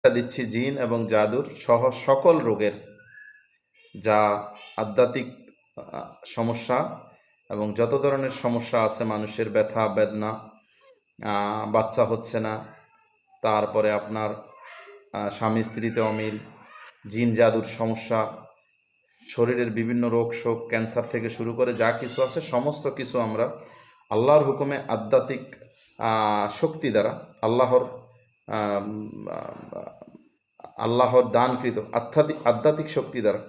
দিচ্ছি জিন এবং জাদুর সহ সকল রোগের, যা আধ্যাত্মিক সমস্যা এবং যত ধরনের সমস্যা আছে, মানুষের ব্যথা বেদনা, বাচ্চা হচ্ছে না, তারপরে আপনার স্বামী স্ত্রীতে অমিল, জিন জাদুর সমস্যা, শরীরের বিভিন্ন রোগ শোক, ক্যান্সার থেকে শুরু করে যা কিছু আছে সমস্ত কিছু আমরা আল্লাহর হুকুমে আধ্যাত্মিক শক্তি দ্বারা, আল্লাহর দানকৃত আধ্যাত্মিক শক্তি দ্বারা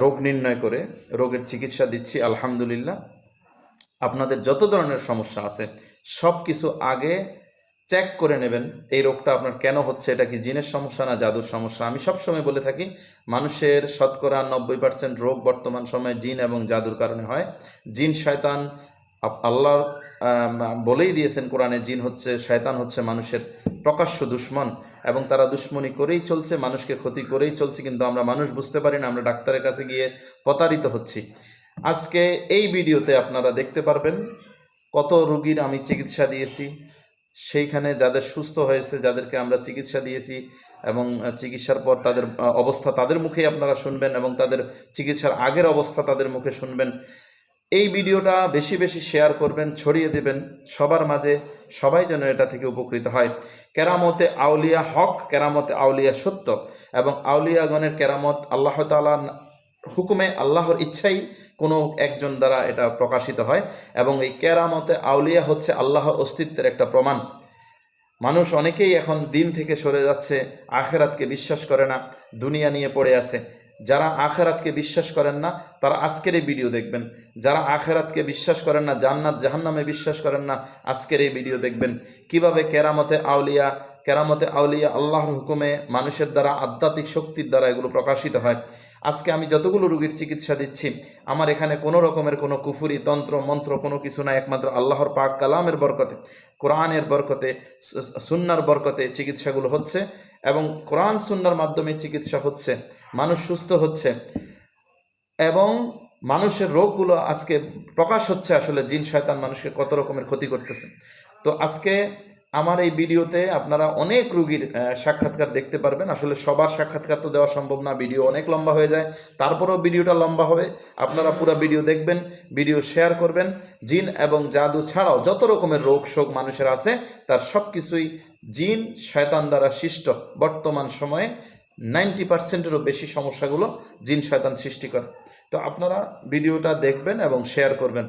রোগ নির্ণয় করে রোগের চিকিৎসা দিচ্ছি। আলহামদুলিল্লাহ, আপনাদের যত ধরনের সমস্যা আছে সব কিছু আগে চেক করে নেবেন। এই রোগটা আপনার কেন হচ্ছে, এটা কি জিনের সমস্যা না জাদুর সমস্যা? আমি সবসময় বলে থাকি, মানুষের শতকরা 90% রোগ বর্তমান সময়ে জিন এবং জাদুর কারণে হয়। জিন শয়তান, আল্লাহ বলেই দিয়েছেন কোরআনে, জিন হচ্ছে, শয়তান হচ্ছে মানুষের প্রকাশ্য দুশ্মন এবং তারা দুশ্মনী করেই চলছে, মানুষকে ক্ষতি করেই চলছে, কিন্তু আমরা মানুষ বুঝতে পারি না, আমরা ডাক্তারের কাছে গিয়ে প্রতারিত হচ্ছি। আজকে এই ভিডিওতে আপনারা দেখতে পারবেন কত রোগীর আমি চিকিৎসা দিয়েছি, সেইখানে যাদের সুস্থ হয়েছে, যাদেরকে আমরা চিকিৎসা দিয়েছি এবং চিকিৎসার পর তাদের অবস্থা তাদের মুখেই আপনারা শুনবেন এবং তাদের চিকিৎসার আগের অবস্থা তাদের মুখে শুনবেন। এই ভিডিওটা বেশি বেশি শেয়ার করবেন, ছড়িয়ে দেবেন সবার মাঝে, সবাই যেন এটা থেকে উপকৃত হয়। কেরামতে আউলিয়া হক, কেরামতে আউলিয়া সত্য এবং আউলিয়াগণের কেরামত আল্লাহ তাআলা হুকুমে, আল্লাহর ইচ্ছাই কোনো একজন দ্বারা এটা প্রকাশিত হয় এবং এই কেরামতে আউলিয়া হচ্ছে আল্লাহর অস্তিত্বের একটা প্রমাণ। মানুষ অনেকেই এখন দিন থেকে সরে যাচ্ছে, আখেরাতকে বিশ্বাস করে না, দুনিয়া নিয়ে পড়ে আছে। যারা আখেরাতকে বিশ্বাস করেন না তারা আজকের এই ভিডিও দেখবেন, যারা আখেরাতকে বিশ্বাস করেন না, জান্নাত জাহান্নামে বিশ্বাস করেন না, আজকের এই ভিডিও দেখবেন কিভাবে কেরামতে আউলিয়া আল্লাহর হুকুমে মানুষের দ্বারা আধ্যাত্মিক শক্তির দ্বারা এগুলো প্রকাশিত হয়। আজকে আমি যতগুলো রোগীর চিকিৎসা দিচ্ছি, আমার এখানে কোনো রকমের কোনো কুফুরি তন্ত্র মন্ত্র কোনো কিছু না, একমাত্র আল্লাহর পাক কালামের বরকতে, কোরআনের বরকতে, সুন্নার বরকতে চিকিৎসাগুলো হচ্ছে এবং কোরআন সুন্নার মাধ্যমে চিকিৎসা হচ্ছে, মানুষ সুস্থ হচ্ছে এবং মানুষের রোগগুলো আজকে প্রকাশ হচ্ছে আসলে জিন শয়তান মানুষকে কত রকমের ক্ষতি করতেছে। তো আজকে আমার এই ভিডিওতে আপনারা অনেক রোগীর সাক্ষাৎকার দেখতে পারবেন। আসলে সবার সাক্ষাৎকার তো দেওয়া সম্ভব না, ভিডিও অনেক লম্বা হয়ে যায়, তারপরেও ভিডিওটা লম্বা হবে। আপনারা পুরো ভিডিও দেখবেন, ভিডিও শেয়ার করবেন। জিন এবং জাদু ছাড়াও যত রকমের রোগ শোক মানুষের আছে, তার সব কিছুই জিন শয়তান দ্বারা সৃষ্ট। বর্তমান সময়ে 90%-এরও বেশি সমস্যাগুলো জিন শয়তান সৃষ্টি করে। তো আপনারা ভিডিওটা দেখবেন এবং শেয়ার করবেন।